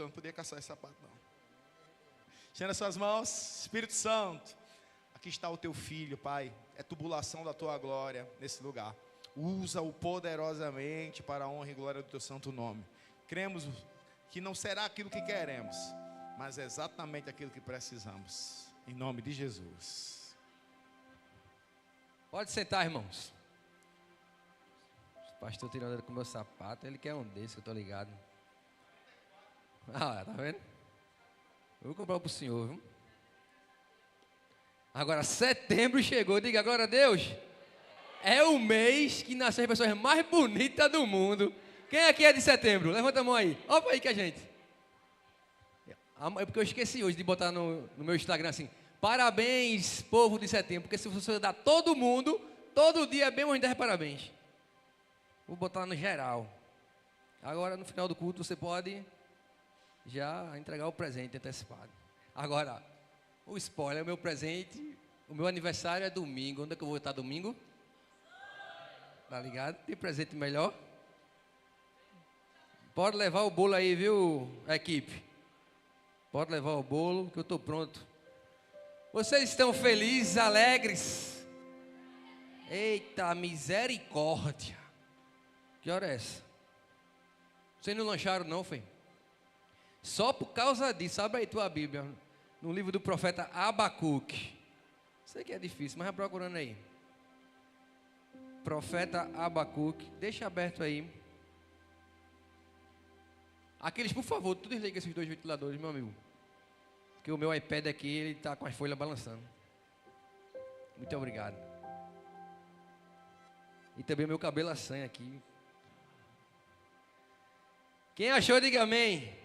pastor, eu não podia caçar esse sapato, não. Estenda suas mãos. Espírito Santo, aqui está o teu filho, Pai. É tubulação da tua glória nesse lugar. Usa-o poderosamente para a honra e glória do teu santo nome. Cremos que não será aquilo que queremos, mas é exatamente aquilo que precisamos. Em nome de Jesus. Pode sentar, irmãos. O pastor tirando ele com o meu sapato. Ele quer um desse, eu tô ligado. Ah, tá vendo? Eu vou comprar pro senhor, viu? Agora, setembro chegou. Diga, glória a Deus. É o mês que nasceu as pessoas mais bonitas do mundo. Quem aqui é de setembro? Levanta a mão aí. Olha para aí que a gente. É porque eu esqueci hoje de botar no meu Instagram assim: parabéns, povo de setembro. Porque se você dar todo mundo, todo dia é bem uns 10 parabéns. Vou botar no geral. Agora, no final do culto, você pode já entregar o presente antecipado. Agora, o spoiler, o meu presente, o meu aniversário é domingo. Onde é que eu vou estar domingo? Tá ligado? Tem presente melhor? Pode levar o bolo aí, viu, equipe? Pode levar o bolo, que eu estou pronto. Vocês estão felizes, alegres? Eita, misericórdia. Que hora é essa? Vocês não lancharam não, foi? Só por causa disso, abre aí tua Bíblia, no livro do profeta Abacuque. Sei que é difícil, mas vai procurando aí. Profeta Abacuque, deixa aberto aí. Aqueles, por favor, tu desliga esses dois ventiladores, meu amigo. Porque o meu iPad aqui, ele está com as folhas balançando. Muito obrigado. E também o meu cabelo assanha aqui. Quem achou, diga amém.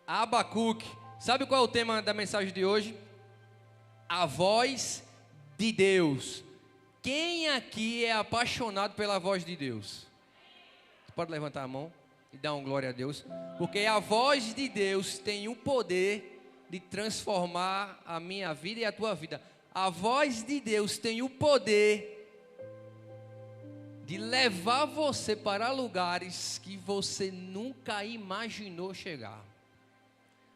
Abacuque. Sabe qual é o tema da mensagem de hoje? A voz de Deus. Quem aqui é apaixonado pela voz de Deus? Você pode levantar a mão e dar um glória a Deus. Porque a voz de Deus tem o poder de transformar a minha vida e a tua vida. A voz de Deus tem o poder de levar você para lugares que você nunca imaginou chegar.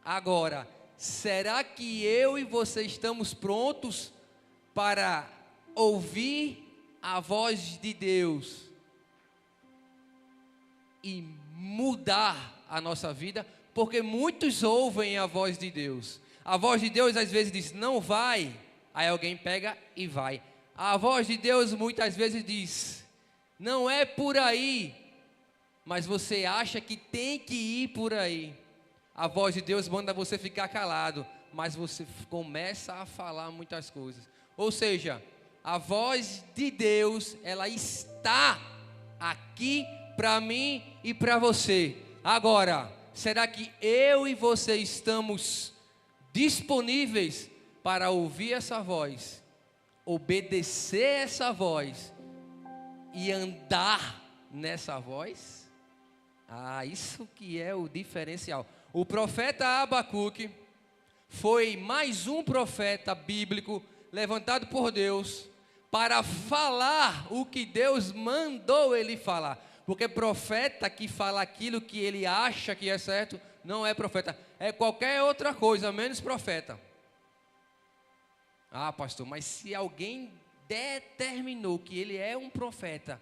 Agora, será que eu e você estamos prontos para ouvir a voz de Deus e mudar a nossa vida? Porque muitos ouvem a voz de Deus. A voz de Deus às vezes diz, não vai. Aí alguém pega e vai. A voz de Deus muitas vezes diz, não é por aí. Mas você acha que tem que ir por aí. A voz de Deus manda você ficar calado, mas você começa a falar muitas coisas. Ou seja, a voz de Deus, ela está aqui para mim e para você. Agora, será que eu e você estamos disponíveis para ouvir essa voz, obedecer essa voz e andar nessa voz? Ah, isso que é o diferencial. O profeta Abacuque foi mais um profeta bíblico levantado por Deus para falar o que Deus mandou ele falar. Porque profeta que fala aquilo que ele acha que é certo, não é profeta. É qualquer outra coisa, menos profeta. Ah, pastor, mas se alguém determinou que ele é um profeta,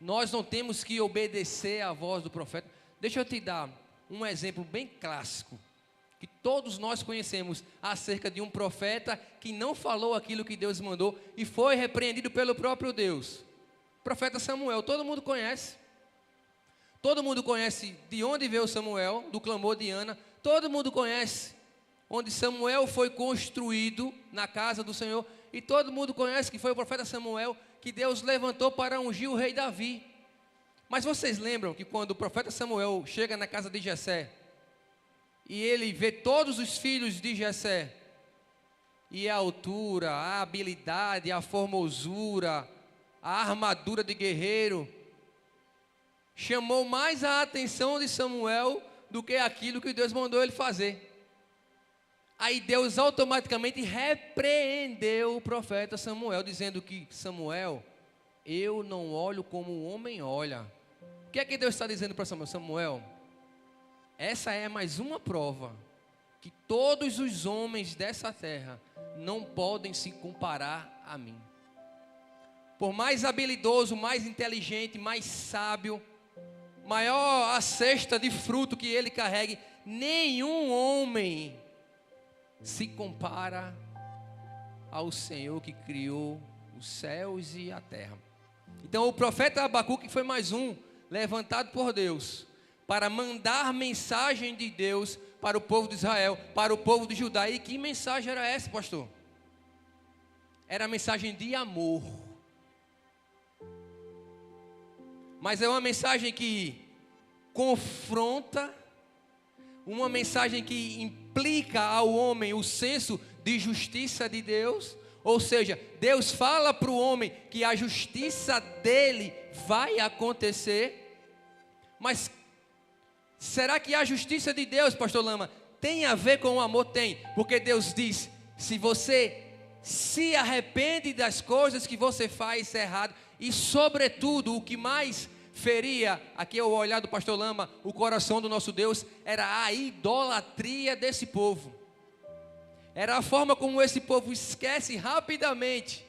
nós não temos que obedecer à voz do profeta. Deixa eu te dar um exemplo bem clássico, que todos nós conhecemos, acerca de um profeta que não falou aquilo que Deus mandou e foi repreendido pelo próprio Deus. O profeta Samuel, todo mundo conhece. Todo mundo conhece de onde veio Samuel, do clamor de Ana. Todo mundo conhece onde Samuel foi construído na casa do Senhor. E todo mundo conhece que foi o profeta Samuel que Deus levantou para ungir o rei Davi. Mas vocês lembram que quando o profeta Samuel chega na casa de Jessé, e ele vê todos os filhos de Jessé, e a altura, a habilidade, a formosura, a armadura de guerreiro, chamou mais a atenção de Samuel do que aquilo que Deus mandou ele fazer. Aí Deus automaticamente repreendeu o profeta Samuel, dizendo que Samuel, eu não olho como o homem olha. O que é que Deus está dizendo para Samuel? Samuel, essa é mais uma prova que todos os homens dessa terra não podem se comparar a mim. Por mais habilidoso, mais inteligente, mais sábio, maior a cesta de fruto que ele carregue, nenhum homem se compara ao Senhor que criou os céus e a terra. Então o profeta Abacuque foi mais um levantado por Deus para mandar mensagem de Deus para o povo de Israel, para o povo de Judá. E que mensagem era essa, pastor? Era a mensagem de amor. Mas é uma mensagem que confronta, uma mensagem que implica ao homem o senso de justiça de Deus. Ou seja, Deus fala para o homem que a justiça dele vai acontecer. Mas será que a justiça de Deus, pastor Lama, tem a ver com o amor? Tem, porque Deus diz: se você se arrepende das coisas que você faz errado, e sobretudo o que mais feria, aqui é o olhar do pastor Lama, o coração do nosso Deus, era a idolatria desse povo. Era a forma como esse povo esquece rapidamente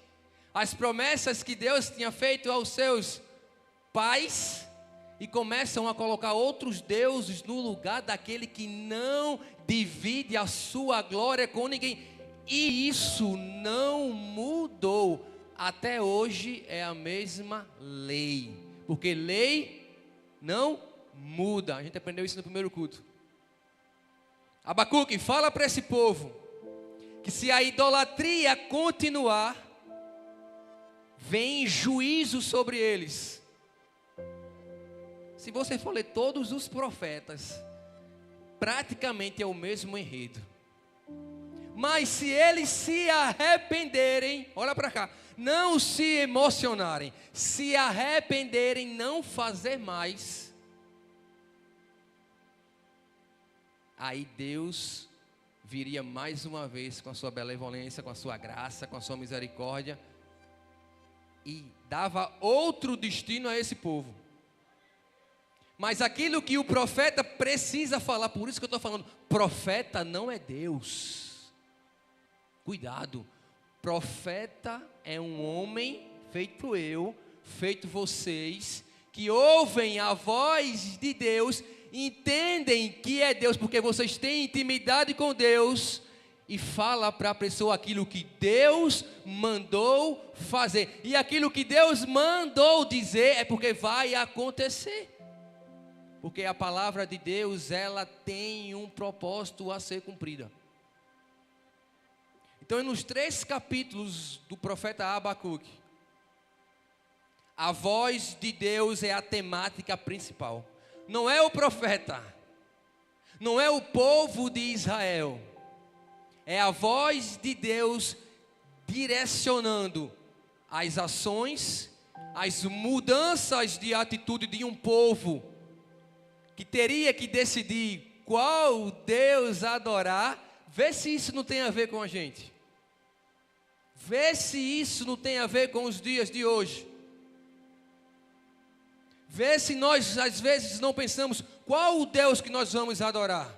as promessas que Deus tinha feito aos seus pais e começam a colocar outros deuses no lugar daquele que não divide a sua glória com ninguém. E isso não mudou. Até hoje é a mesma lei. Porque lei não muda. A gente aprendeu isso no primeiro culto. Abacuque, fala para esse povo que se a idolatria continuar, vem juízo sobre eles. Se você for ler todos os profetas, praticamente é o mesmo enredo. Mas se eles se arrependerem, olha para cá, não se emocionarem, se arrependerem, não fazer mais, aí Deus viria mais uma vez com a sua benevolência, com a sua graça, com a sua misericórdia e dava outro destino a esse povo. Mas aquilo que o profeta precisa falar, por isso que eu estou falando, profeta não é Deus. Cuidado, profeta é um homem feito eu, feito vocês, que ouvem a voz de Deus, entendem que é Deus, porque vocês têm intimidade com Deus, e fala para a pessoa aquilo que Deus mandou fazer, e aquilo que Deus mandou dizer é porque vai acontecer, porque a palavra de Deus, ela tem um propósito a ser cumprida. Então, nos 3 capítulos do profeta Abacuque, a voz de Deus é a temática principal. Não é o profeta, não é o povo de Israel, é a voz de Deus direcionando as ações, as mudanças de atitude de um povo que teria que decidir qual Deus adorar. Vê se isso não tem a ver com a gente, vê se isso não tem a ver com os dias de hoje. Vê se nós às vezes não pensamos qual o Deus que nós vamos adorar.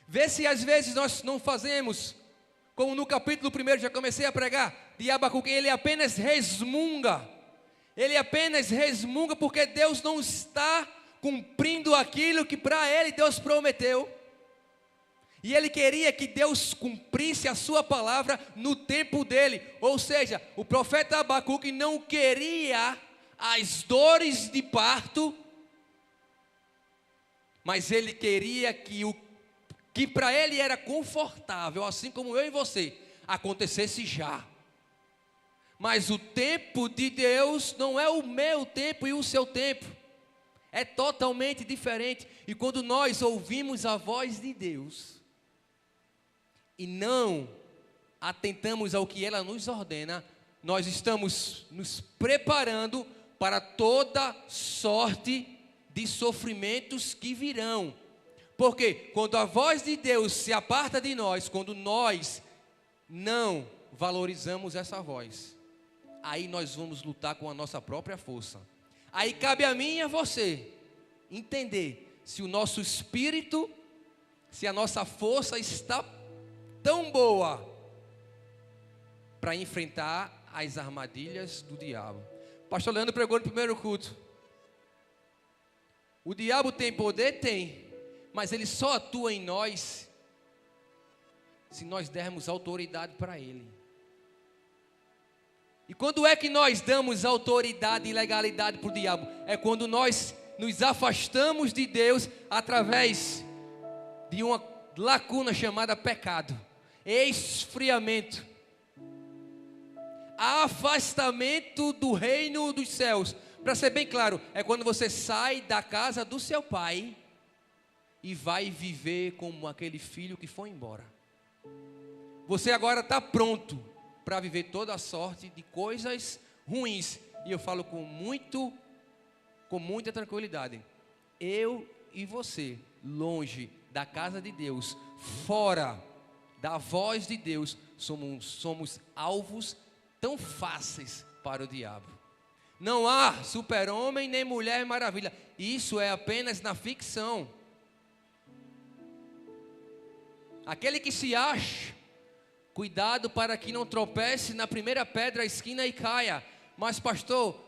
Vê se às vezes nós não fazemos, como no capítulo 1 já comecei a pregar, de Abacuque, ele apenas resmunga. Ele apenas resmunga porque Deus não está cumprindo aquilo que para ele Deus prometeu. E ele queria que Deus cumprisse a sua palavra no tempo dele. Ou seja, o profeta Abacuque não queria as dores de parto, mas ele queria que o que para ele era confortável, assim como eu e você, acontecesse já. Mas o tempo de Deus não é o meu tempo e o seu tempo, é totalmente diferente. E quando nós ouvimos a voz de Deus e não atentamos ao que ela nos ordena, nós estamos nos preparando para toda sorte de sofrimentos que virão. Porque quando a voz de Deus se aparta de nós, quando nós não valorizamos essa voz, aí nós vamos lutar com a nossa própria força. Aí cabe a mim e a você entender se o nosso espírito, se a nossa força está tão boa para enfrentar as armadilhas do diabo. Pastor Leandro pregou no primeiro culto. O diabo tem poder? Tem. Mas ele só atua em nós se nós dermos autoridade para ele. E quando é que nós damos autoridade e legalidade para o diabo? É quando nós nos afastamos de Deus através de uma lacuna chamada pecado, esfriamento, afastamento do reino dos céus. Para ser bem claro, é quando você sai da casa do seu pai e vai viver como aquele filho que foi embora. Você agora está pronto para viver toda a sorte de coisas ruins. E eu falo com muita tranquilidade. Eu e você, longe da casa de Deus, fora da voz de Deus, somos alvos tão fáceis para o diabo. Não há super-homem nem mulher maravilha. Isso é apenas na ficção. Aquele que se acha, cuidado para que não tropece na primeira pedra, esquina e caia. Mas pastor,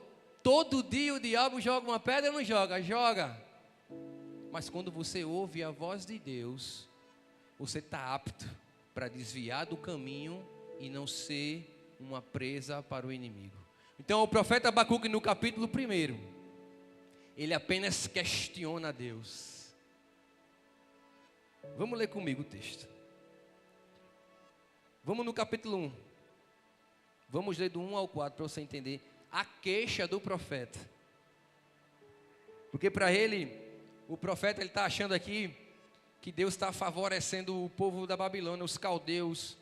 todo dia o diabo joga uma pedra ou não joga? Joga. Mas quando você ouve a voz de Deus, você está apto para desviar do caminho e não ser uma presa para o inimigo. Então o profeta Abacuque no capítulo 1, ele apenas questiona a Deus. Vamos ler comigo o texto. Vamos no capítulo 1. Vamos ler do 1 ao 4 para você entender a queixa do profeta. Porque para ele, o profeta está achando aqui que Deus está favorecendo o povo da Babilônia, os caldeus,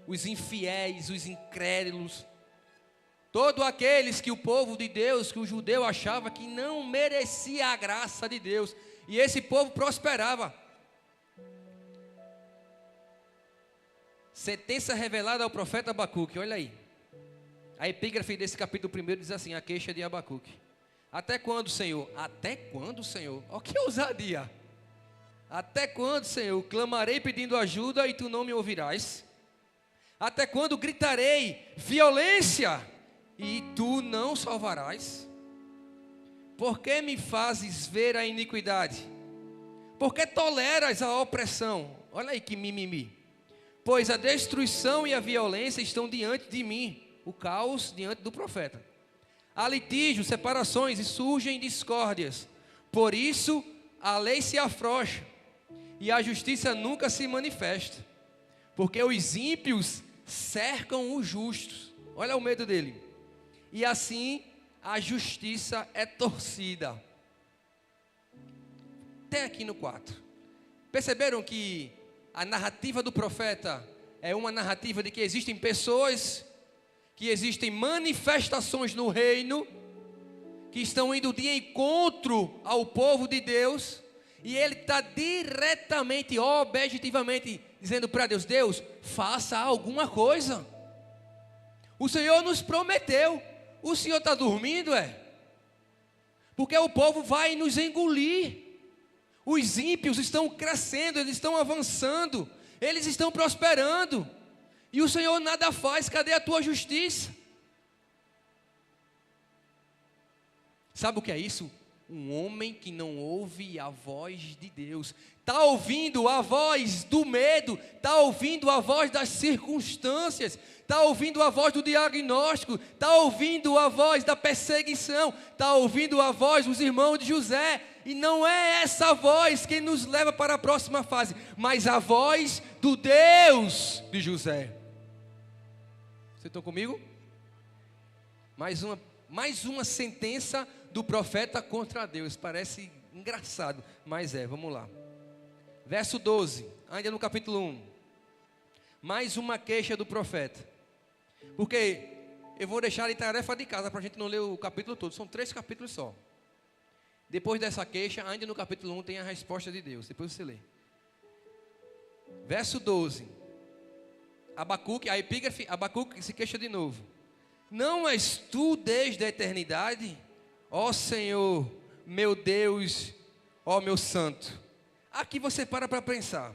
os infiéis, os incrédulos, todos aqueles que o povo de Deus, que o judeu achava que não merecia a graça de Deus, e esse povo prosperava. Sentença revelada ao profeta Abacuque, olha aí. A epígrafe desse capítulo 1 diz assim, a queixa de Abacuque. Até quando, Senhor? Até quando, Senhor? Ó, que ousadia! Até quando, Senhor? Clamarei pedindo ajuda e tu não me ouvirás? Até quando gritarei violência e tu não salvarás? Por que me fazes ver a iniquidade? Por que toleras a opressão? Olha aí que mimimi. Pois a destruição e a violência estão diante de mim, o caos diante do profeta. Há litígios, separações e surgem discórdias. Por isso a lei se afrouxa e a justiça nunca se manifesta. Porque os ímpios cercam os justos. Olha o medo dele. E assim a justiça é torcida. Até aqui no 4. Perceberam que a narrativa do profeta é uma narrativa de que existem pessoas, que existem manifestações no reino, que estão indo de encontro ao povo de Deus, e ele está diretamente, objetivamente, dizendo para Deus, Deus, faça alguma coisa. O Senhor nos prometeu, o Senhor está dormindo, porque o povo vai nos engolir. Os ímpios estão crescendo, eles estão avançando, eles estão prosperando, e o Senhor nada faz. Cadê a tua justiça? Sabe o que é isso? Um homem que não ouve a voz de Deus, está ouvindo a voz do medo, está ouvindo a voz das circunstâncias, está ouvindo a voz do diagnóstico, está ouvindo a voz da perseguição, está ouvindo a voz dos irmãos de José, e não é essa voz que nos leva para a próxima fase, mas a voz do Deus de José. Vocês estão comigo? Mais uma sentença do profeta contra Deus. Parece engraçado, mas vamos lá. Verso 12, ainda no capítulo 1. Mais uma queixa do profeta. Porque eu vou deixar em tarefa de casa para a gente não ler o capítulo todo. São 3 capítulos só. Depois dessa queixa, ainda no capítulo 1 tem a resposta de Deus. Depois você lê. Verso 12. Abacuque, a epígrafe, Abacuque se queixa de novo. Não és tu desde a eternidade, ó Senhor, meu Deus, ó meu santo. Aqui você para pensar.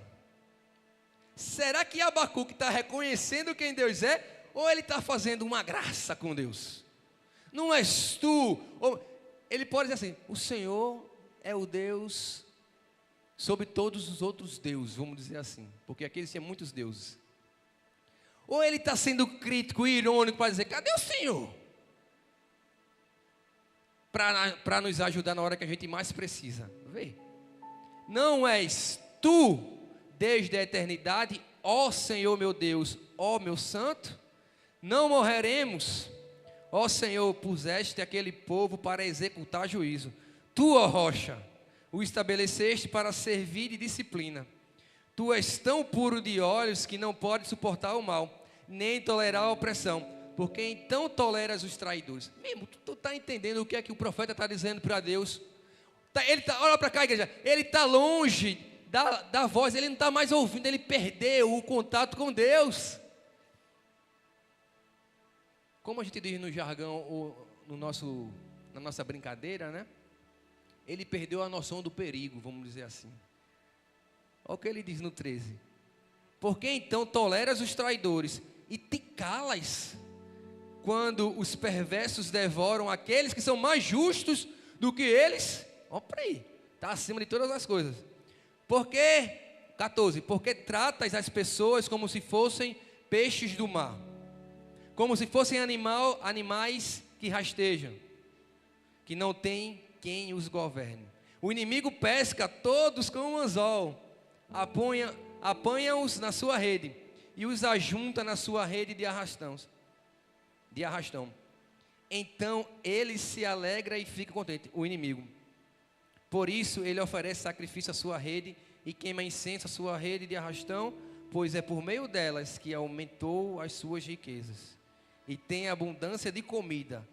Será que Abacuque está reconhecendo quem Deus é? Ou ele está fazendo uma graça com Deus? Não és tu. Ele pode dizer assim: o Senhor é o Deus sobre todos os outros deuses, vamos dizer assim. Porque aqui existiam muitos deuses. Ou ele está sendo crítico e irônico para dizer: cadê o Senhor? Para nos ajudar na hora que a gente mais precisa. Vê. Não és tu, desde a eternidade, ó Senhor meu Deus, ó meu santo? Não morreremos, ó Senhor, puseste aquele povo para executar juízo. Tu, ó rocha, o estabeleceste para servir de disciplina. Tu és tão puro de olhos que não pode suportar o mal, nem tolerar a opressão. Porque então toleras os traidores. Mesmo, tu está entendendo o que é que o profeta está dizendo para Deus? Olha para cá, igreja. Ele está longe da voz, ele não está mais ouvindo, ele perdeu o contato com Deus. Como a gente diz no jargão, ou na nossa brincadeira, né? Ele perdeu a noção do perigo, vamos dizer assim. Olha o que ele diz no 13. Porque então toleras os traidores e te calas quando os perversos devoram aqueles que são mais justos do que eles? Olha para aí, está acima de todas as coisas. Porque, 14, porque tratas as pessoas como se fossem peixes do mar, como se fossem animais que rastejam, que não tem quem os governe. O inimigo pesca todos com um anzol, apanha-os na sua rede e os ajunta na sua rede de arrastão. Então ele se alegra e fica contente, o inimigo. Por isso ele oferece sacrifício à sua rede e queima incenso à sua rede de arrastão, pois é por meio delas que aumentou as suas riquezas e tem abundância de comida.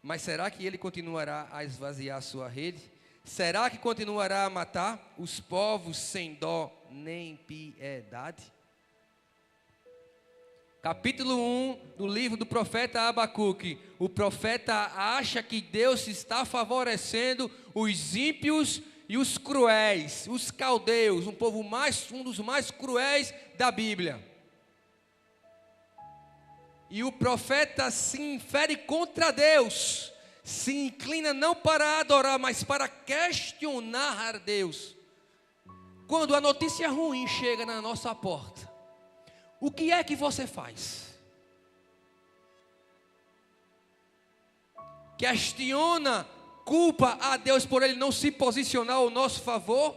Mas será que ele continuará a esvaziar a sua rede? Será que continuará a matar os povos sem dó nem piedade? Capítulo 1 do livro do profeta Abacuque. O profeta acha que Deus está favorecendo os ímpios e os cruéis, os caldeus, um dos mais cruéis da Bíblia. E o profeta se infere contra Deus, se inclina não para adorar, mas para questionar a Deus. Quando a notícia ruim chega na nossa porta, o que é que você faz? Questiona, culpa a Deus por Ele não se posicionar ao nosso favor?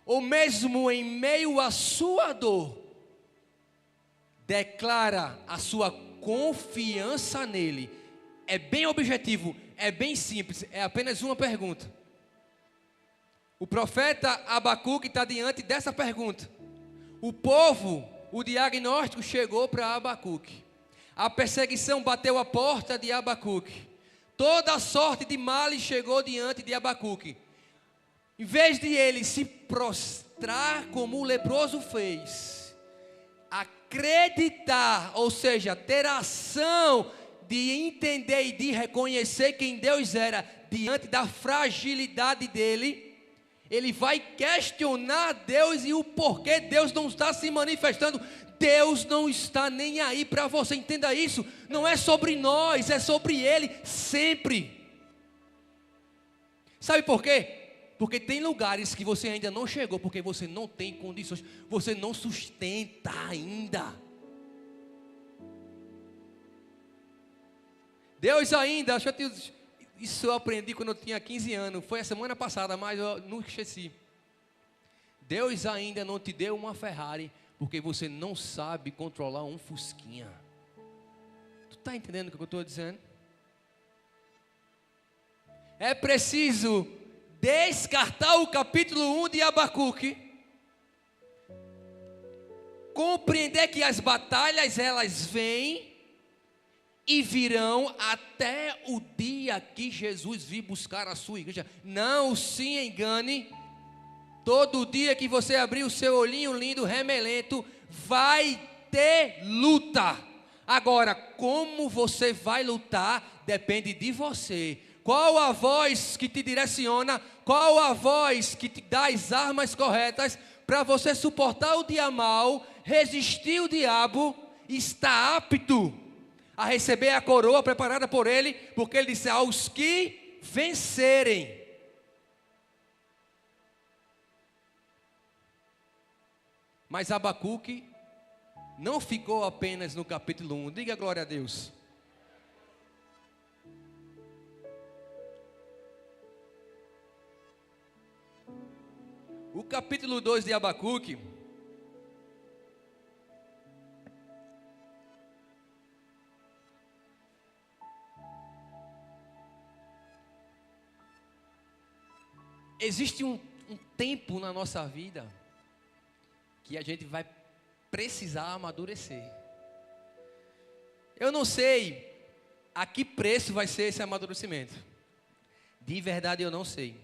Ou mesmo em meio à sua dor, declara a sua confiança nele? É bem objetivo, é bem simples, é apenas uma pergunta. O profeta Abacuque está diante dessa pergunta. O diagnóstico chegou para Abacuque. A perseguição bateu a porta de Abacuque. Toda sorte de males chegou diante de Abacuque. Em vez de ele se prostrar como o leproso fez, acreditar, ou seja, ter ação de entender e de reconhecer quem Deus era diante da fragilidade dele, ele vai questionar Deus e o porquê Deus não está se manifestando. Deus não está nem aí para você, entenda isso. Não é sobre nós, é sobre Ele sempre. Sabe por quê? Porque tem lugares que você ainda não chegou, porque você não tem condições, você não sustenta ainda. Deus ainda, isso eu aprendi quando eu tinha 15 anos, foi a semana passada, mas eu nunca esqueci. Deus ainda não te deu uma Ferrari, porque você não sabe controlar um Fusquinha. Tu está entendendo o que eu estou dizendo? É preciso descartar o capítulo 1 de Abacuque, compreender que as batalhas elas vêm e virão até o dia que Jesus vir buscar a sua igreja. Não se engane. Todo dia que você abrir o seu olhinho lindo, remelento, vai ter luta. Agora, como você vai lutar, depende de você. Qual a voz que te direciona? Qual a voz que te dá as armas corretas para você suportar o dia mal, resistir o diabo, estar apto a receber a coroa preparada por ele, porque ele disse: aos que vencerem. Mas Abacuque não ficou apenas no capítulo 1. Diga glória a Deus. O capítulo 2 de Abacuque existe um tempo na nossa vida que a gente vai precisar amadurecer. Eu não sei a que preço vai ser esse amadurecimento. De verdade eu não sei.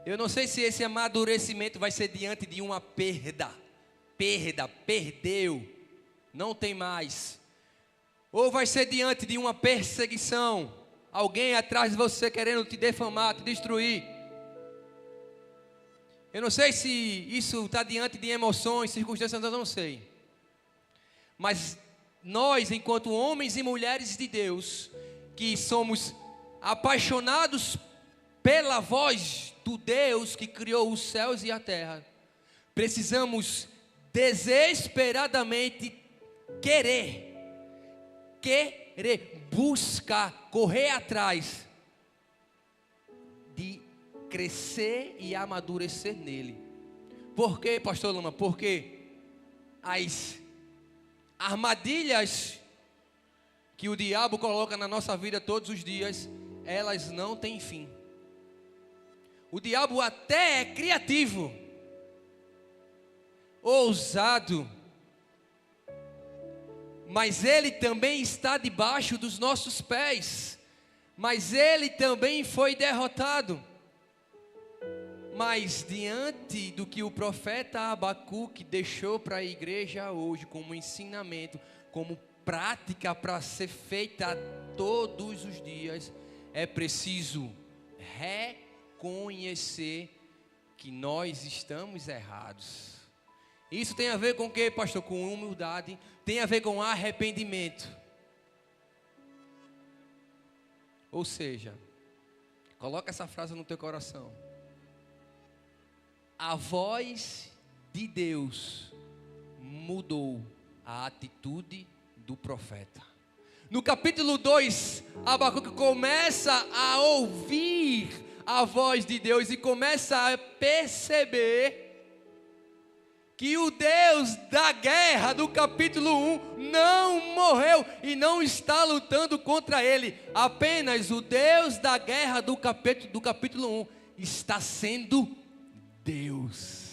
Eu não sei se esse amadurecimento vai ser diante de uma perda. Perdeu, não tem mais. Ou vai ser diante de uma perseguição. Alguém atrás de você querendo te defamar, te destruir. Eu não sei se isso está diante de emoções, circunstâncias, eu não sei. Mas nós, enquanto homens e mulheres de Deus, que somos apaixonados pela voz do Deus que criou os céus e a terra, precisamos desesperadamente querer, buscar, correr atrás de crescer e amadurecer nele. Por quê, pastor Lama? Porque as armadilhas que o diabo coloca na nossa vida todos os dias, elas não têm fim. O diabo até é criativo, ousado, mas ele também está debaixo dos nossos pés, mas ele também foi derrotado. Mas diante do que o profeta Abacuque deixou para a igreja hoje como ensinamento, como prática para ser feita todos os dias, é preciso reconhecer que nós estamos errados. Isso tem a ver com o quê, pastor? Com humildade, tem a ver com arrependimento. Ou seja, coloca essa frase no teu coração. A voz de Deus mudou a atitude do profeta. No capítulo 2, Abacuque começa a ouvir a voz de Deus e começa a perceber que o Deus da guerra do capítulo 1 não morreu e não está lutando contra ele. Apenas o Deus da guerra do capítulo 1 está sendo Deus.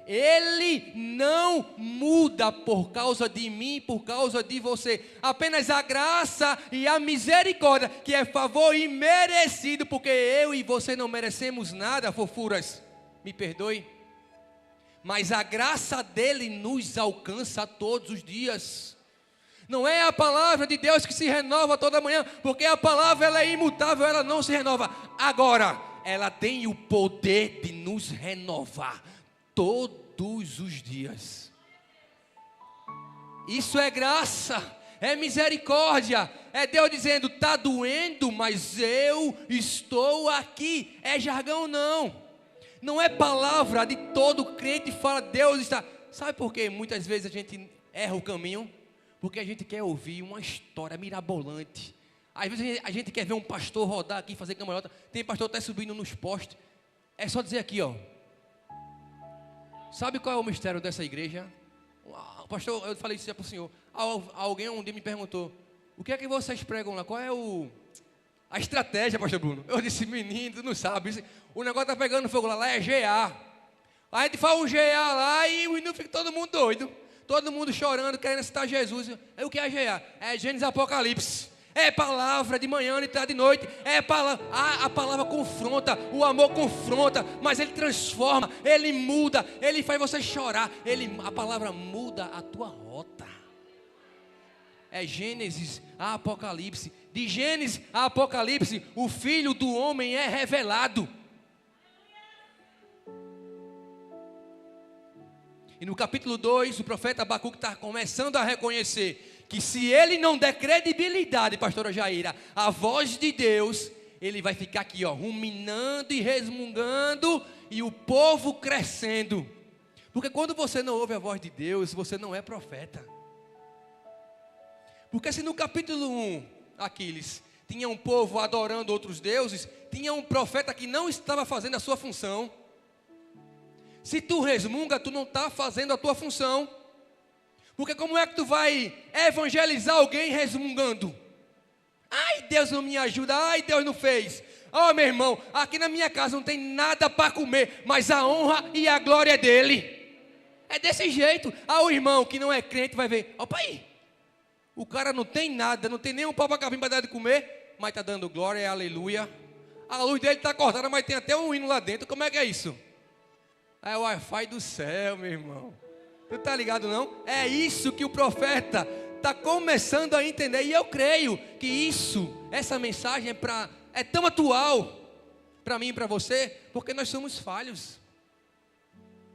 Ele não muda por causa de mim, por causa de você. Apenas a graça e a misericórdia, que é favor imerecido, porque eu e você não merecemos nada, fofuras, me perdoe. Mas a graça dele nos alcança todos os dias. Não é a palavra de Deus que se renova toda manhã, porque a palavra ela é imutável, ela não se renova. Agora, ela tem o poder de nos renovar todos os dias. Isso é graça, é misericórdia, é Deus dizendo: está doendo, mas eu estou aqui. É jargão não é palavra de todo crente fala Deus está. Sabe por que muitas vezes a gente erra o caminho? Porque a gente quer ouvir uma história mirabolante. Às vezes a gente quer ver um pastor rodar aqui, fazer cambalhota. Tem pastor até subindo nos postes. É só dizer aqui, ó. Sabe qual é o mistério dessa igreja? Pastor, eu falei isso para o senhor. Alguém um dia me perguntou: o que é que vocês pregam lá? Qual é a estratégia, pastor Bruno? Eu disse: menino, tu não sabe. O negócio está pegando fogo lá é GA. A gente faz um GA lá e não fica todo mundo doido. Todo mundo chorando, querendo citar Jesus. O que é GA? É Gênesis Apocalipse. É palavra de manhã, de tarde, de noite. É palavra. A palavra confronta, o amor confronta, mas ele transforma, ele muda, ele faz você chorar. A palavra muda a tua rota. É Gênesis, Apocalipse. De Gênesis a Apocalipse, o Filho do Homem é revelado. E no capítulo 2, o profeta Abacuque está começando a reconhecer que se ele não der credibilidade, pastora Jaira, à voz de Deus, ele vai ficar aqui, ó, ruminando e resmungando, e o povo crescendo. Porque quando você não ouve a voz de Deus, você não é profeta. Porque se no capítulo 1, Aquiles, tinha um povo adorando outros deuses, tinha um profeta que não estava fazendo a sua função. Se tu resmunga, tu não está fazendo a tua função. Porque como é que tu vai evangelizar alguém resmungando? Ai, Deus não me ajuda, ai, Deus não fez. Ó, meu irmão, aqui na minha casa não tem nada para comer, mas a honra e a glória é dele. É desse jeito. Ah, o irmão que não é crente vai ver, opa aí, o cara não tem nada, não tem nem um pau para capim para dar de comer, mas está dando glória e aleluia. A luz dele está cortada, mas tem até um hino lá dentro. Como é que é isso? É o Wi-Fi do céu, meu irmão. Tu está ligado não? É isso que o profeta está começando a entender. E eu creio que isso, essa mensagem é tão atual para mim e para você, porque nós somos falhos.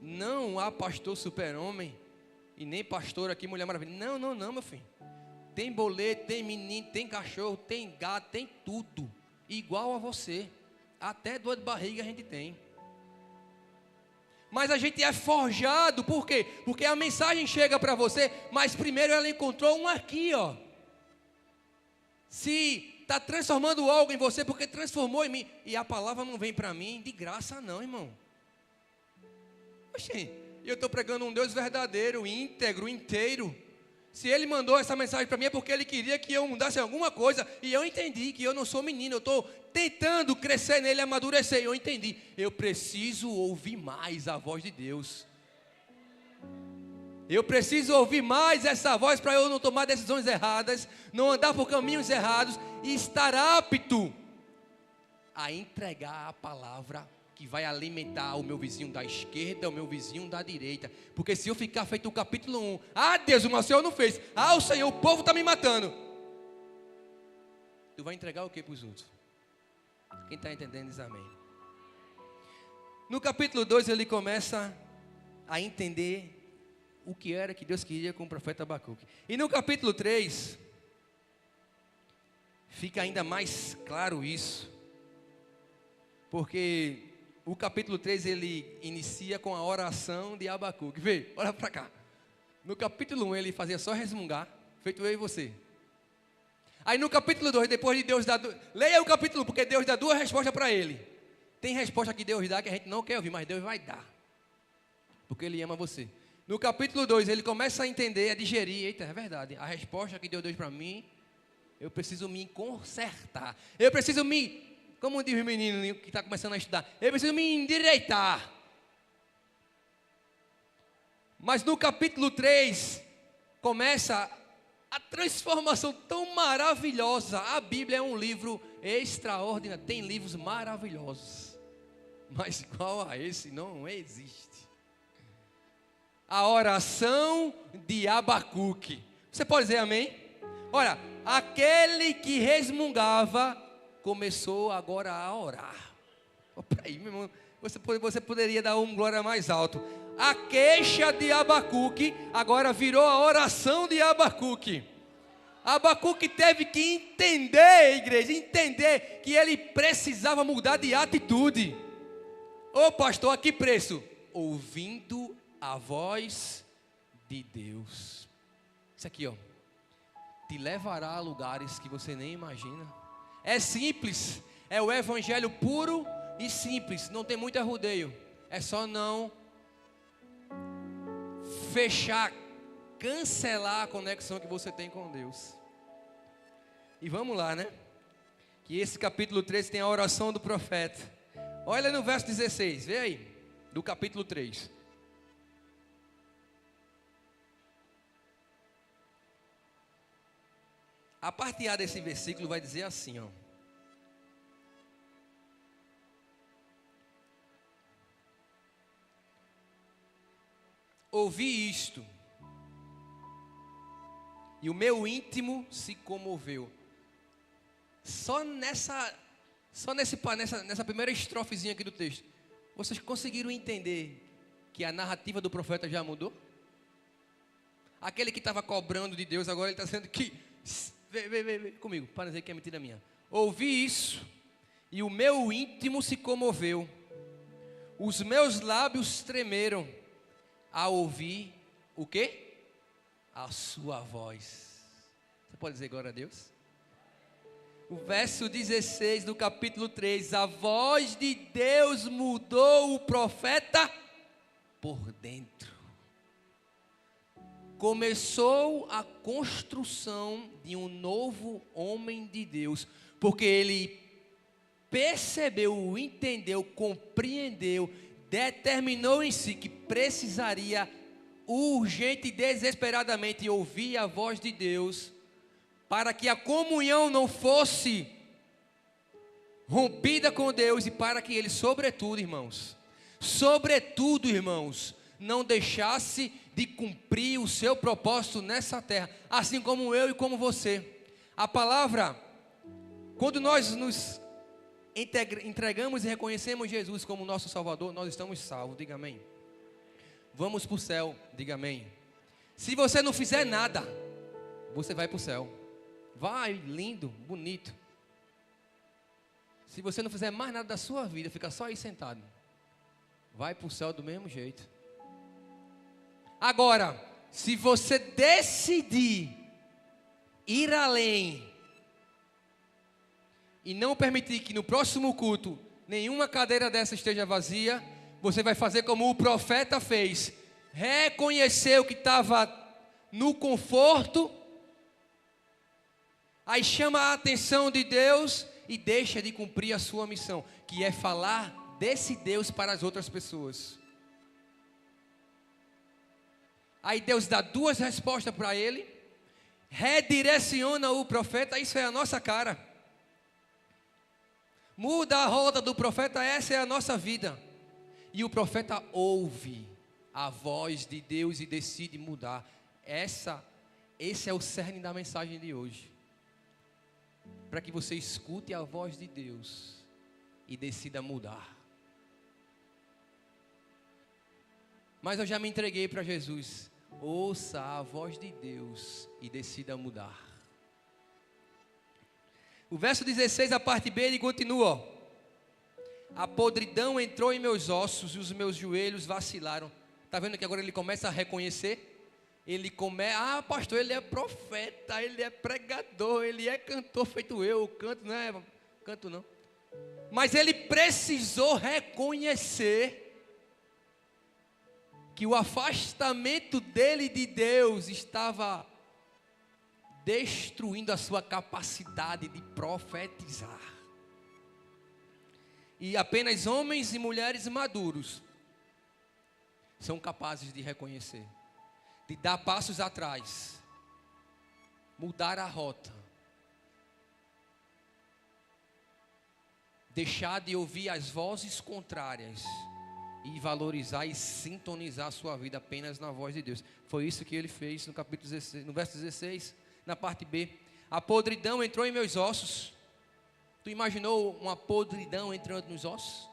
Não há pastor super-homem e nem pastor aqui, Mulher Maravilha. Não, não, não, meu filho. Tem boleto, tem menino, tem cachorro, tem gato, tem tudo. Igual a você. Até dor de barriga a gente tem. Mas a gente é forjado, por quê? Porque a mensagem chega para você, mas primeiro ela encontrou um aqui, ó. Se está transformando algo em você, porque transformou em mim, e a palavra não vem para mim de graça não, irmão. Oxê, eu estou pregando um Deus verdadeiro, íntegro, inteiro. Se Ele mandou essa mensagem para mim é porque Ele queria que eu mudasse alguma coisa, e eu entendi que eu não sou menino, eu estou tentando crescer nele, amadurecer. Eu entendi, eu preciso ouvir mais a voz de Deus. Eu preciso ouvir mais essa voz para eu não tomar decisões erradas, não andar por caminhos errados e estar apto a entregar a palavra que vai alimentar o meu vizinho da esquerda, o meu vizinho da direita. Porque se eu ficar feito o capítulo 1, ah, Deus, o Senhor não fez, ah, o Senhor, o povo está me matando, tu vai entregar o que para os outros? Quem está entendendo diz amém. No capítulo 2 ele começa a entender o que era que Deus queria com o profeta Abacuque. E no capítulo 3 fica ainda mais claro isso. Porque o capítulo 3 ele inicia com a oração de Abacuque. Vê, olha para cá. No capítulo 1 ele fazia só resmungar, feito eu e você. Aí no capítulo 2, depois de Deus dar... Leia o capítulo 1, porque Deus dá duas respostas para ele. Tem resposta que Deus dá que a gente não quer ouvir, mas Deus vai dar. Porque Ele ama você. No capítulo 2, ele começa a entender, a digerir. Eita, é verdade. A resposta que Deus deu para mim, eu preciso me consertar. Eu preciso me... Como diz o menino que está começando a estudar, eu preciso me endireitar. Mas no capítulo 3, começa a transformação tão maravilhosa. A Bíblia é um livro extraordinário. Tem livros maravilhosos, mas igual a esse não existe. A oração de Abacuque. Você pode dizer amém? Olha, aquele que resmungava começou agora a orar. Peraí, meu irmão, você poderia dar um glória mais alto. A queixa de Abacuque agora virou a oração de Abacuque. Abacuque teve que entender, igreja, entender que ele precisava mudar de atitude. Ô pastor, a que preço? Ouvindo a voz de Deus. Isso aqui, ó, te levará a lugares que você nem imagina. É simples, é o evangelho puro e simples, não tem muito arrudeio. É só não fechar, cancelar a conexão que você tem com Deus. E vamos lá, né? Que esse capítulo 13 tem a oração do profeta. Olha no verso 16, vê aí, do capítulo 3. A parte A desse versículo vai dizer assim, ó. Ouvi isto, e o meu íntimo se comoveu. nessa primeira estrofezinha aqui do texto, vocês conseguiram entender que a narrativa do profeta já mudou? Aquele que estava cobrando de Deus, agora ele está dizendo que, vê comigo, para dizer que é mentira minha. Ouvi isso, e o meu íntimo se comoveu, os meus lábios tremeram, ao ouvir, o quê? A sua voz. Você pode dizer glória a Deus? O verso 16 do capítulo 3, a voz de Deus mudou o profeta por dentro. Começou a construção de um novo homem de Deus, porque ele percebeu, entendeu, compreendeu, determinou em si que precisaria urgente e desesperadamente ouvir a voz de Deus, para que a comunhão não fosse rompida com Deus e para que ele, sobretudo, irmãos, não deixasse de cumprir o seu propósito nessa terra, assim como eu e como você. A palavra, quando nós nos entregamos e reconhecemos Jesus como nosso Salvador, nós estamos salvos, diga amém. Vamos para o céu, diga amém. Se você não fizer nada, você vai para o céu. Vai, lindo, bonito. Se você não fizer mais nada da sua vida, fica só aí sentado, vai para o céu do mesmo jeito. Agora, se você decidir ir além e não permitir que no próximo culto nenhuma cadeira dessa esteja vazia, você vai fazer como o profeta fez, reconheceu que estava no conforto, aí chama a atenção de Deus e deixa de cumprir a sua missão, que é falar desse Deus para as outras pessoas. Aí Deus dá duas respostas para ele, redireciona o profeta, isso é a nossa cara. Muda a roda do profeta, essa é a nossa vida. E o profeta ouve a voz de Deus e decide mudar. Esse é o cerne da mensagem de hoje. Para que você escute a voz de Deus e decida mudar. Mas eu já me entreguei para Jesus. Ouça a voz de Deus e decida mudar. O verso 16, a parte B, ele continua. A podridão entrou em meus ossos e os meus joelhos vacilaram. Está vendo que agora ele começa a reconhecer? Pastor, ele é profeta, ele é pregador, ele é cantor feito eu canto, não é? Canto não. Mas ele precisou reconhecer que o afastamento dele de Deus estava destruindo a sua capacidade de profetizar. E apenas homens e mulheres maduros são capazes de reconhecer, de dar passos atrás, mudar a rota, deixar de ouvir as vozes contrárias e valorizar e sintonizar a sua vida apenas na voz de Deus. Foi isso que ele fez no capítulo 16, no verso 16, na parte B. A podridão entrou em meus ossos. Tu imaginou uma podridão entrando nos ossos?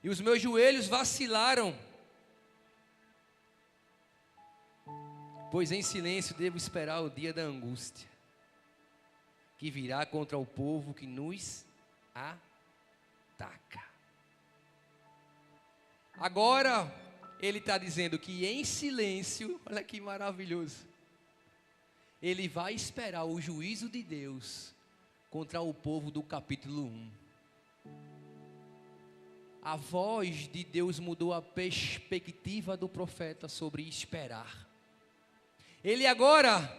E os meus joelhos vacilaram, pois em silêncio devo esperar o dia da angústia, que virá contra o povo que nos ataca. Agora, ele está dizendo que em silêncio, olha que maravilhoso, ele vai esperar o juízo de Deus contra o povo do capítulo 1. A voz de Deus mudou a perspectiva do profeta sobre esperar. Ele agora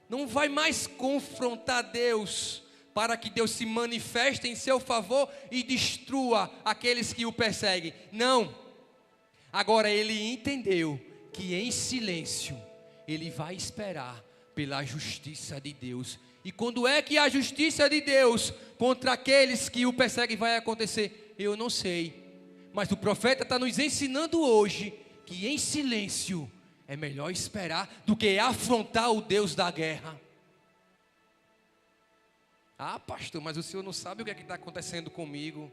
não vai mais confrontar Deus para que Deus se manifeste em seu favor e destrua aqueles que o perseguem. Não. Agora ele entendeu que em silêncio ele vai esperar pela justiça de Deus. E quando é que a justiça de Deus contra aqueles que o perseguem vai acontecer? Eu não sei. Mas o profeta está nos ensinando hoje que em silêncio é melhor esperar do que afrontar o Deus da guerra. Ah, pastor, mas o senhor não sabe o que é que está acontecendo comigo.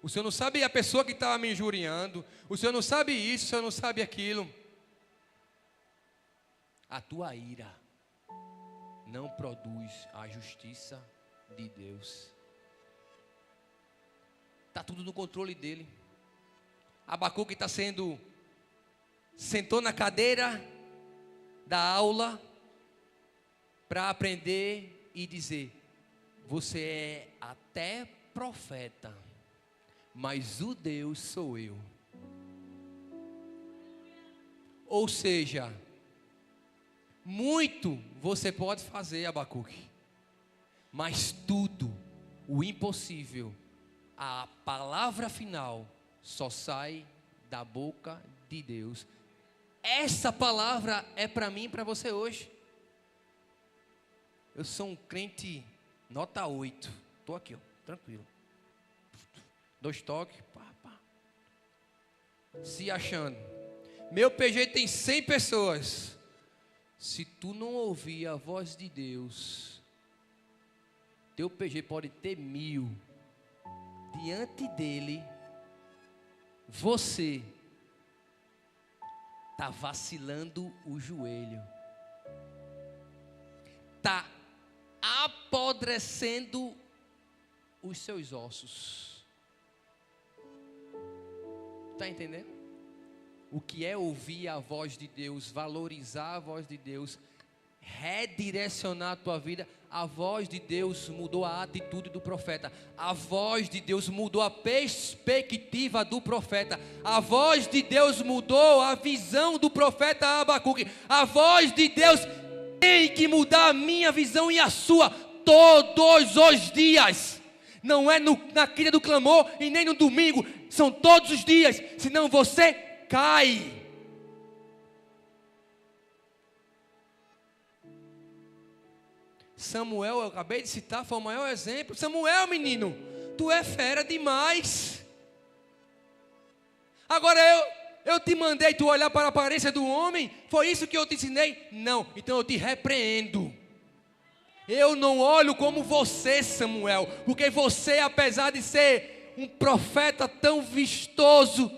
O senhor não sabe a pessoa que estava me injuriando. O senhor não sabe isso, o senhor não sabe aquilo. A tua ira não produz a justiça de Deus. Está tudo no controle dele. Abacuque sentou na cadeira da aula para aprender e dizer: você é até profeta, mas o Deus sou eu. Ou seja, muito você pode fazer, Abacuque, mas tudo, o impossível, a palavra final só sai da boca de Deus. Essa palavra é para mim e para você hoje. Eu sou um crente nota 8. Estou aqui, ó, tranquilo. 2 toques, pá, pá. Se achando. Meu PG tem 100 pessoas. Se tu não ouvir a voz de Deus, teu PG pode ter 1000. Diante dele, você está vacilando o joelho, está apodrecendo os seus ossos. Está entendendo? O que é ouvir a voz de Deus, valorizar a voz de Deus, redirecionar a tua vida. A voz de Deus mudou a atitude do profeta. A voz de Deus mudou a perspectiva do profeta. A voz de Deus mudou a visão do profeta Abacuque. A voz de Deus tem que mudar a minha visão e a sua todos os dias. Não é na quinta do clamor e nem no domingo. São todos os dias. Senão você cai. Samuel, eu acabei de citar, foi o maior exemplo. Samuel, menino, tu é fera demais. Agora eu te mandei tu olhar para a aparência do homem. Foi isso que eu te ensinei? Não, então eu te repreendo. Eu não olho como você, Samuel, porque você, apesar de ser um profeta tão vistoso,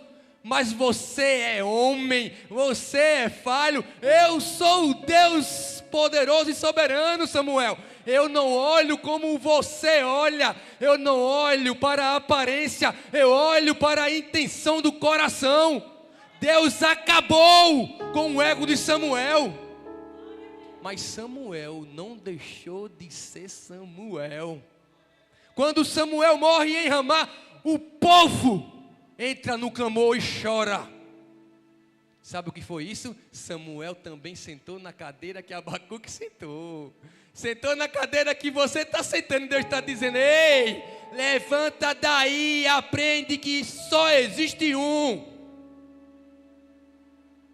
mas você é homem, você é falho. Eu sou o Deus poderoso e soberano, Samuel. Eu não olho como você olha. Eu não olho para a aparência, eu olho para a intenção do coração. Deus acabou com o ego de Samuel. Mas Samuel não deixou de ser Samuel. Quando Samuel morre em Ramá, o povo entra no clamor e chora. Sabe o que foi isso? Samuel também sentou na cadeira que Abacuque sentou. Sentou na cadeira que você está sentando. Deus está dizendo: ei, levanta daí, aprende que só existe um.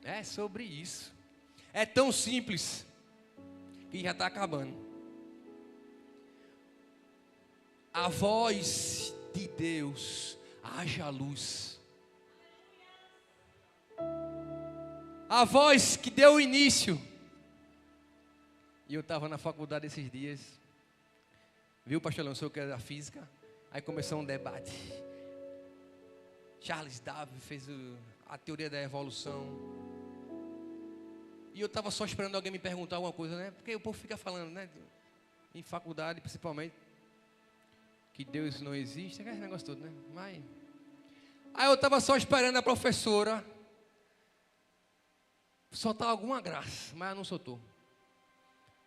É sobre isso. É tão simples que já está acabando. A voz de Deus: haja luz. A voz que deu início. E eu estava na faculdade esses dias. Viu, pastor Leão, que era da física. Aí começou um debate. Charles Darwin fez a teoria da evolução. E eu estava só esperando alguém me perguntar alguma coisa, né? Porque o povo fica falando, né? Em faculdade, principalmente, que Deus não existe, aquele negócio todo, né? Mas aí eu estava só esperando a professora soltar alguma graça, mas ela não soltou.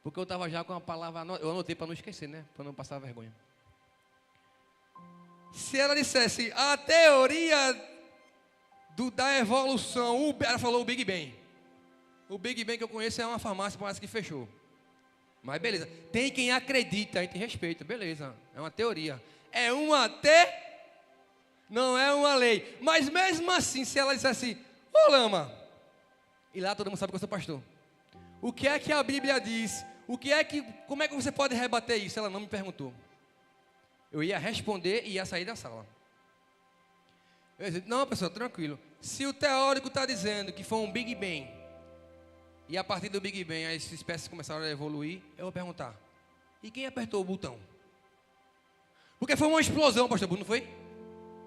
Porque eu estava já com a palavra, eu anotei para não esquecer, né? Para não passar vergonha. Se ela dissesse a teoria da evolução, ela falou o Big Bang. O Big Bang que eu conheço é uma farmácia, parece que fechou. Mas beleza, tem quem acredita, a gente respeita, beleza, é uma teoria. É uma não é uma lei. Mas mesmo assim, se ela dissesse, ô Lama, e lá todo mundo sabe que eu sou pastor. O que é que a Bíblia diz? Como é que você pode rebater isso? Ela não me perguntou. Eu ia responder e ia sair da sala. Eu ia dizer, não, pessoal, tranquilo. Se o teórico está dizendo que foi um Big Bang, e a partir do Big Bang as espécies começaram a evoluir, eu vou perguntar, E quem apertou o botão? Porque foi uma explosão, pastor Bruno, não foi?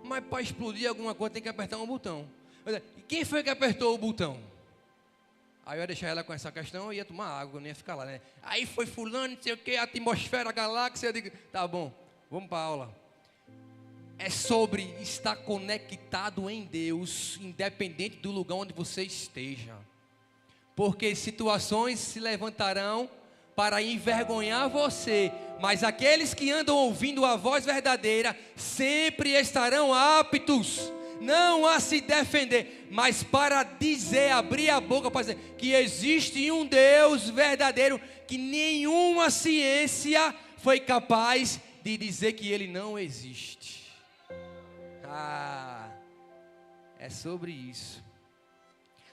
Mas para explodir alguma coisa tem que apertar um botão. E quem foi que apertou o botão? Aí eu ia deixar ela com essa questão e ia tomar água, não ia ficar lá, né? Aí foi fulano, não sei o que, a atmosfera, a galáxia. Eu digo, tá bom, vamos para a aula. É sobre estar conectado em Deus, independente do lugar onde você esteja. Porque situações se levantarão para envergonhar você, mas aqueles que andam ouvindo a voz verdadeira sempre estarão aptos, não a se defender, mas para dizer, abrir a boca para dizer que existe um Deus verdadeiro, que nenhuma ciência foi capaz de dizer que ele não existe. É sobre isso.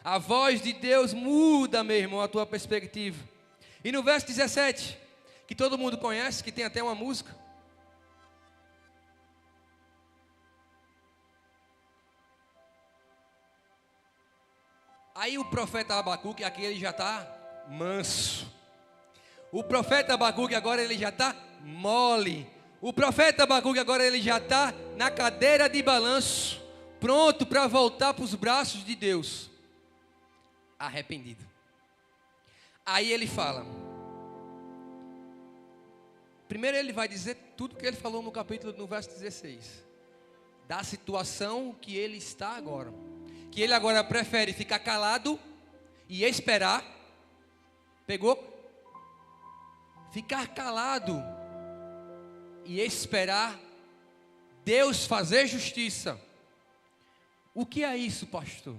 A voz de Deus muda, meu irmão, a tua perspectiva. E no verso 17, que todo mundo conhece, que tem até uma música. Aí o profeta Abacuque, aqui ele já está manso. O profeta Abacuque agora ele já está mole. O profeta Abacuque agora ele já está na cadeira de balanço, pronto para voltar para os braços de Deus. Arrependido. Aí ele fala. Primeiro ele vai dizer tudo que ele falou no capítulo, no verso 16. Da situação que ele está agora. Que ele agora prefere ficar calado e esperar. Pegou? Ficar calado e esperar Deus fazer justiça. O que é isso, pastor?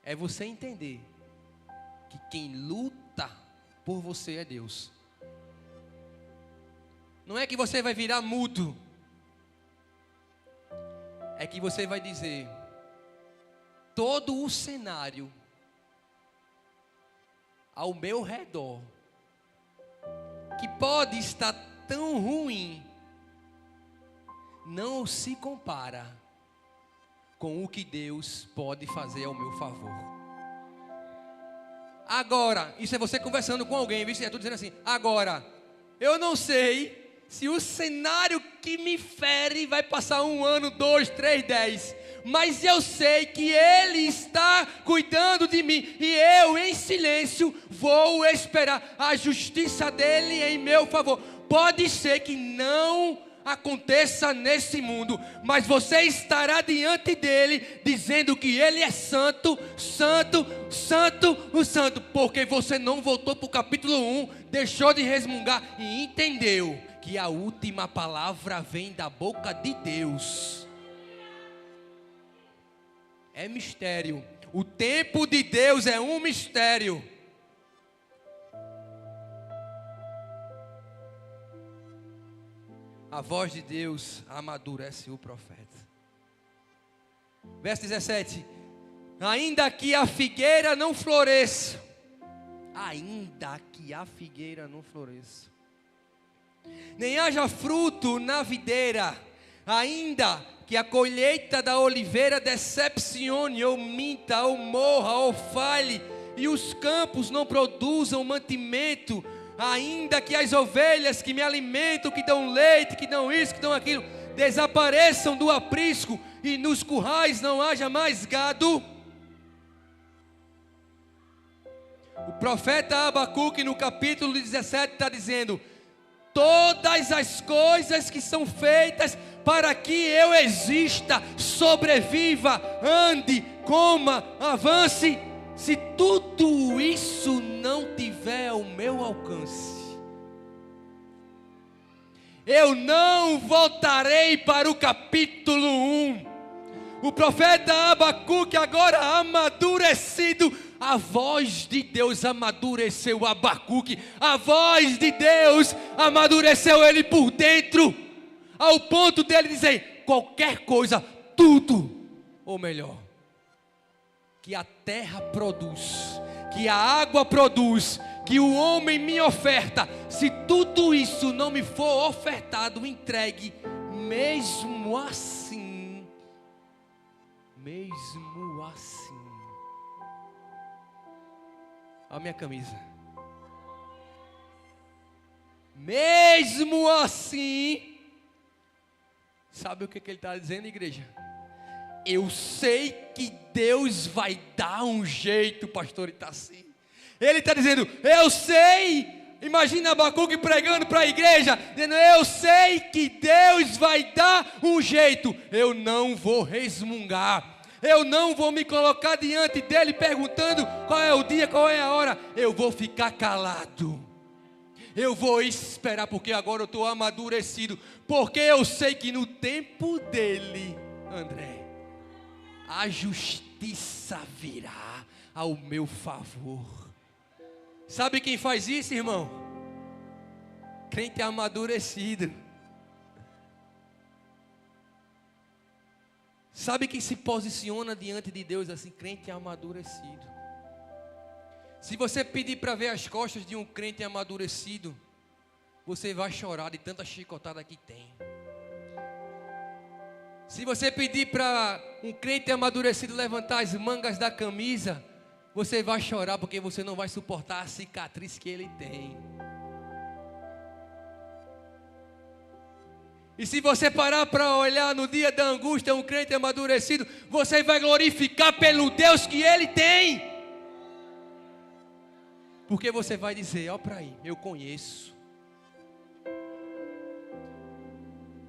É você entender que quem luta por você é Deus. Não é que você vai virar mudo. É que você vai dizer: todo o cenário ao meu redor, que pode estar tão ruim, não se compara com o que Deus pode fazer ao meu favor. Agora, isso é você conversando com alguém, viu? Eu estou dizendo assim, agora, eu não sei se o cenário que me fere vai passar 1 ano, 2, 3, 10, mas eu sei que Ele está cuidando de mim, e eu em silêncio vou esperar a justiça dEle em meu favor. Pode ser que não aconteça nesse mundo, mas você estará diante dEle, dizendo que Ele é santo, santo, santo, o santo, porque você não voltou para o capítulo 1, deixou de resmungar e entendeu que a última palavra vem da boca de Deus. É mistério. O tempo de Deus é um mistério. A voz de Deus amadurece o profeta. Verso 17. Ainda que a figueira não floresça. Ainda que a figueira não floresça. Nem haja fruto na videira. Ainda que a colheita da oliveira decepcione, ou minta, ou morra, ou falhe, e os campos não produzam mantimento, ainda que as ovelhas que me alimentam, que dão leite, que dão isso, que dão aquilo, desapareçam do aprisco, e nos currais não haja mais gado. O profeta Abacuque no capítulo 17 está dizendo: todas as coisas que são feitas para que eu exista, sobreviva, ande, coma, avance, se tudo isso não tiver ao meu alcance, eu não voltarei para o capítulo 1. O profeta Abacuque agora amadurecido, a voz de Deus amadureceu Abacuque, a voz de Deus amadureceu ele por dentro, ao ponto dele dizer: qualquer coisa, tudo, ou melhor, que a terra produz, que a água produz, que o homem me oferta, se tudo isso não me for ofertado, entregue, mesmo assim, a minha camisa, Mesmo assim, sabe o que ele está dizendo, igreja? Eu sei que Deus vai dar um jeito, pastor Itaci. Ele está dizendo, eu sei. Imagina Abacuque pregando para a igreja, dizendo, eu sei que Deus vai dar um jeito. Eu não vou resmungar. Eu não vou me colocar diante dele perguntando qual é o dia, qual é a hora. Eu vou ficar calado. Eu vou esperar, porque agora eu estou amadurecido. Porque eu sei que no tempo dele, André, a justiça virá ao meu favor. Sabe quem faz isso, irmão? Crente amadurecido. Sabe quem se posiciona diante de Deus assim? Crente amadurecido. Se você pedir para ver as costas de um crente amadurecido, você vai chorar de tanta chicotada que tem. Se você pedir para um crente amadurecido levantar as mangas da camisa, você vai chorar porque você não vai suportar a cicatriz que ele tem. E se você parar para olhar no dia da angústia um crente amadurecido, você vai glorificar pelo Deus que ele tem. Porque você vai dizer, ó para aí, eu conheço.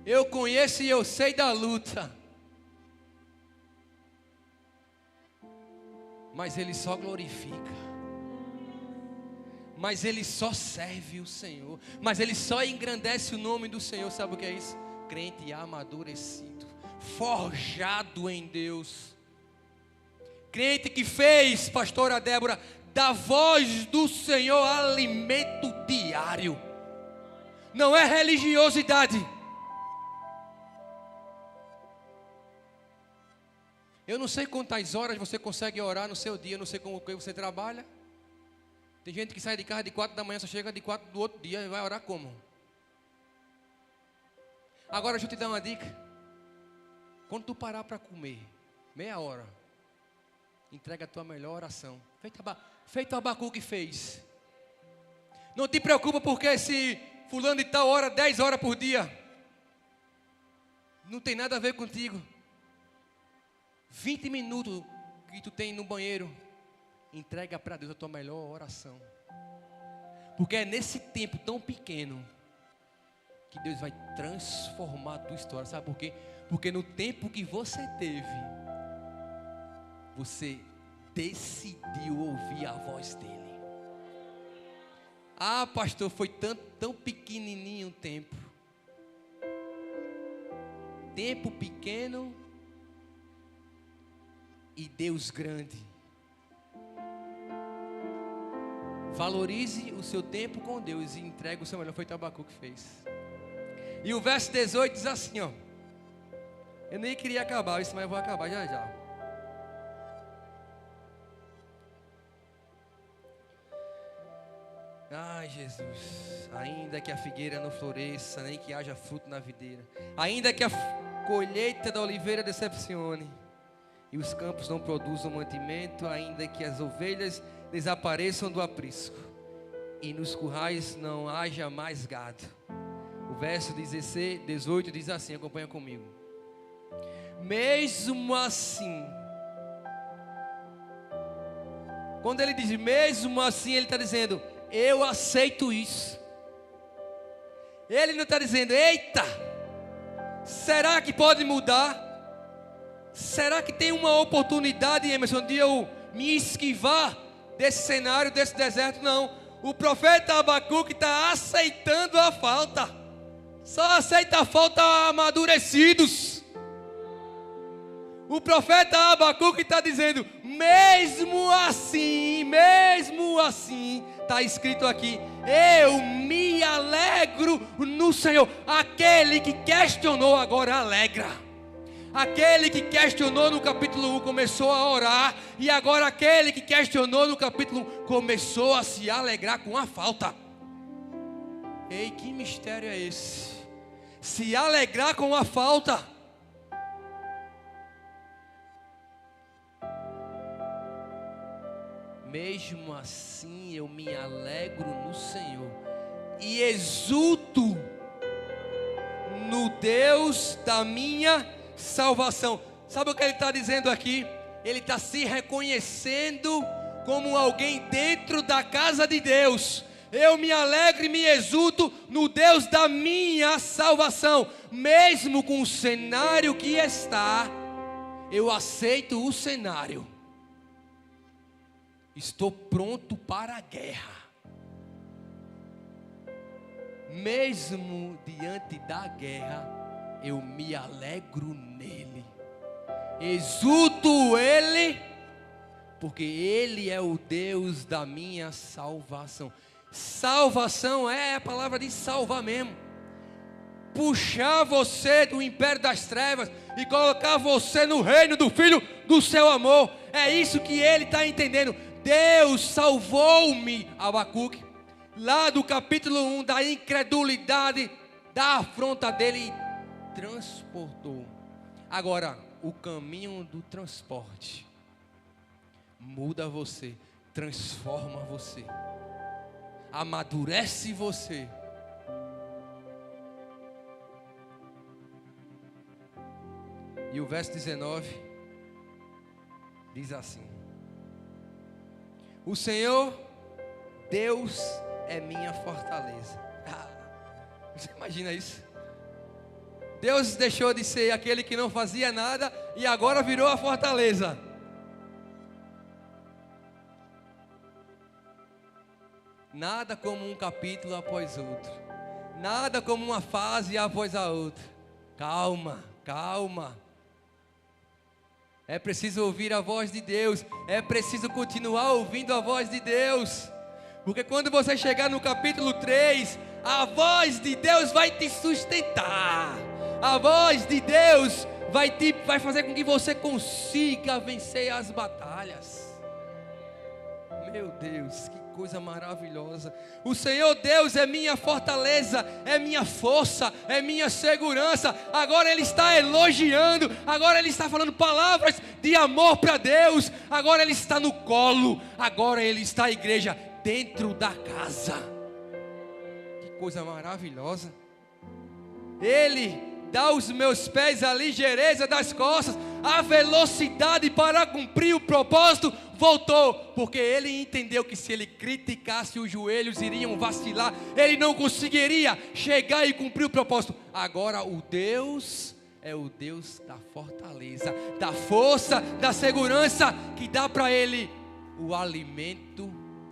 Eu conheço e eu sei da luta. Mas ele só glorifica. Mas ele só serve o Senhor. Mas ele só engrandece o nome do Senhor. Sabe o que é isso? Crente amadurecido, forjado em Deus. Crente que fez, pastora Débora, da voz do Senhor alimento diário. Não é religiosidade. Eu não sei quantas horas você consegue orar no seu dia, eu não sei como que você trabalha. Tem gente que sai de casa de 4 da manhã, só chega de 4 do outro dia e vai orar como? Agora deixa eu te dar uma dica. Quando tu parar para comer, meia hora, entrega a tua melhor oração. Feito Abacuque fez. Não te preocupa porque se fulano de tal ora 10 horas por dia, não tem nada a ver contigo. 20 minutos que tu tem no banheiro, entrega para Deus a tua melhor oração. Porque é nesse tempo tão pequeno que Deus vai transformar a tua história. Sabe por quê? Porque no tempo que você teve, você decidiu ouvir a voz dele. Ah, pastor, foi tão pequenininho o tempo. Tempo pequeno e Deus grande. Valorize o seu tempo com Deus e entregue o seu melhor. Foi o Abacuque que fez. E o verso 18 diz assim, ó. Eu nem queria acabar isso, mas eu vou acabar já já. Ai, Jesus. Ainda que a figueira não floresça, nem que haja fruto na videira, ainda que a colheita da oliveira decepcione e os campos não produzam mantimento, ainda que as ovelhas desapareçam do aprisco e nos currais não haja mais gado. O verso 18 diz assim, acompanha comigo. Mesmo assim, quando ele diz mesmo assim, ele está dizendo, eu aceito isso. Ele não está dizendo, eita, será que pode mudar? Será que tem uma oportunidade, Emerson, de eu me esquivar desse cenário, desse deserto? Não. O profeta Abacuque está aceitando a falta. Só aceita a falta amadurecidos. O profeta Abacuque está dizendo, mesmo assim, está escrito aqui, eu me alegro no Senhor. Aquele que questionou agora alegra. Aquele que questionou no capítulo 1 começou a orar. E agora aquele que questionou no capítulo 1 começou a se alegrar com a falta. Ei, que mistério é esse? Se alegrar com a falta. Mesmo assim eu me alegro no Senhor. e exulto no Deus da minha salvação. Sabe o que ele está dizendo aqui? Ele está se reconhecendo como alguém dentro da casa de Deus. Eu me alegro e me exulto no Deus da minha salvação. Mesmo com o cenário que está, eu aceito o cenário. Estou pronto para a guerra. Mesmo diante da guerra, eu me alegro nele. Exulto ele, porque ele é o Deus da minha salvação. Salvação é a palavra de salvar mesmo. Puxar você do império das trevas e colocar você no reino do Filho do seu amor. É isso que ele está entendendo. Deus salvou-me, Abacuque, lá do capítulo 1, da incredulidade, da afronta dele, e transportou. Agora, o caminho do transporte muda você, transforma você, amadurece você. E o verso 19 diz assim: o Senhor Deus é minha fortaleza. Você imagina isso? Deus deixou de ser aquele que não fazia nada e agora virou a fortaleza. Nada como um capítulo após outro. Nada como uma fase após a outra. Calma, calma. É preciso ouvir a voz de Deus. É preciso continuar ouvindo a voz de Deus. Porque quando você chegar no capítulo 3, a voz de Deus vai te sustentar. A voz de Deus vai fazer com que você consiga vencer as batalhas. Meu Deus, que coisa maravilhosa. O Senhor Deus é minha fortaleza, é minha força, é minha segurança. Agora Ele está elogiando, agora Ele está falando palavras de amor para Deus. Agora Ele está no colo, agora Ele está, a igreja, dentro da casa. Que coisa maravilhosa. Ele dá aos meus pés a ligeireza das costas, a velocidade para cumprir o propósito voltou, porque ele entendeu que se ele criticasse, os joelhos iriam vacilar, ele não conseguiria chegar e cumprir o propósito. Agora o Deus é o Deus da fortaleza, da força, da segurança, que dá para ele o alimento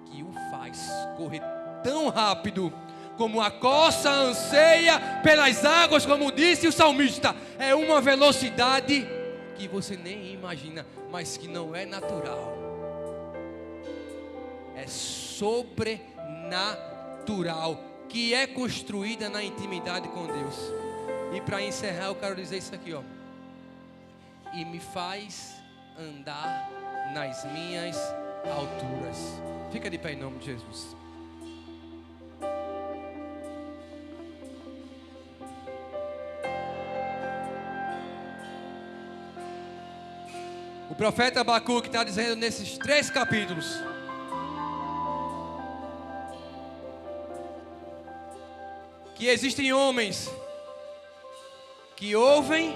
que o faz correr tão rápido como a corça anseia pelas águas, como disse o salmista. É uma velocidade que você nem imagina, mas que não é natural. É sobrenatural, que é construída na intimidade com Deus. E para encerrar, eu quero dizer isso aqui, ó. E me faz andar nas minhas alturas. Fica de pé em nome de Jesus. O profeta Abacuque está dizendo nesses 3 capítulos: que existem homens que ouvem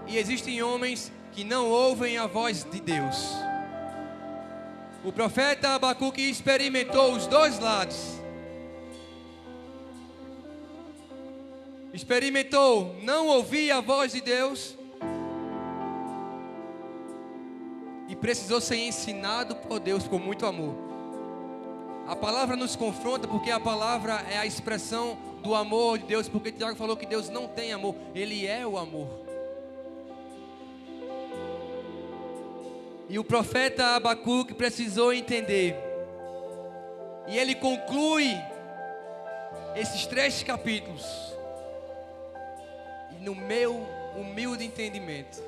e existem homens que não ouvem a voz de Deus. O profeta Abacuque experimentou os 2 lados. Experimentou não ouvir a voz de Deus e precisou ser ensinado por Deus com muito amor. A palavra nos confronta porque a palavra é a expressão do amor de Deus, porque Tiago falou que Deus não tem amor, Ele é o amor. E o profeta Abacuque precisou entender, e ele conclui esses 3 capítulos, e no meu humilde entendimento,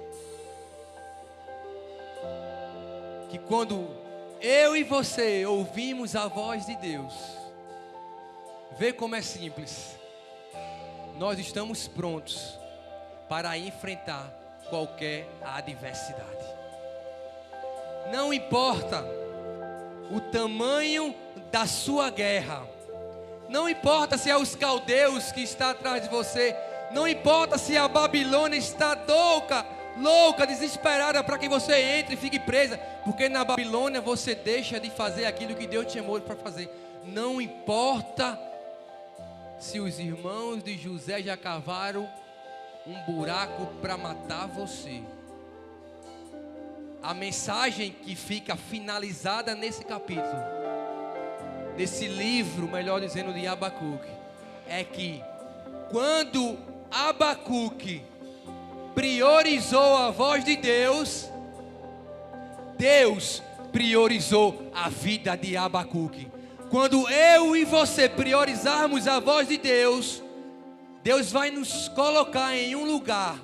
que quando eu e você ouvimos a voz de Deus, vê como é simples, nós estamos prontos para enfrentar qualquer adversidade. Não importa o tamanho da sua guerra, Não importa se é os caldeus que está atrás de você. Não importa se a Babilônia está louca, desesperada para que você entre e fique presa. Porque na Babilônia você deixa de fazer aquilo que Deus te chamou para fazer. Não importa se os irmãos de José já cavaram um buraco para matar você. A mensagem que fica finalizada nesse capítulo, nesse livro, melhor dizendo, de Abacuque, é que quando Abacuque priorizou a voz de Deus, Deus priorizou a vida de Abacuque. Quando eu e você priorizarmos a voz de Deus, Deus vai nos colocar em um lugar,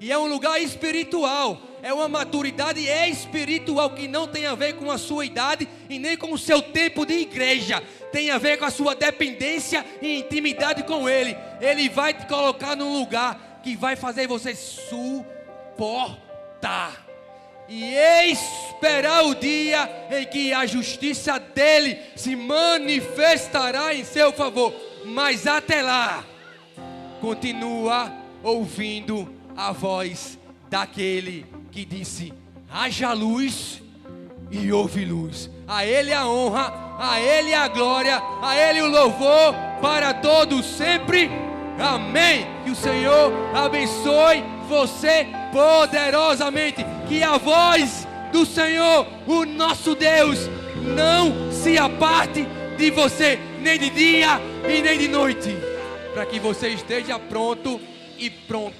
e é um lugar espiritual, é uma maturidade espiritual que não tem a ver com a sua idade e nem com o seu tempo de igreja. Tem a ver com a sua dependência e intimidade com Ele. Ele vai te colocar num lugar que vai fazer você suportar e esperar o dia em que a justiça dele se manifestará em seu favor. Mas até lá, continua ouvindo a voz daquele que disse: haja luz e houve luz. A Ele a honra, a Ele a glória, a Ele o louvor para todos sempre. Amém. Que o Senhor abençoe você poderosamente. Que a voz do Senhor, o nosso Deus, não se aparte de você, nem de dia e nem de noite, para que você esteja pronto e pronto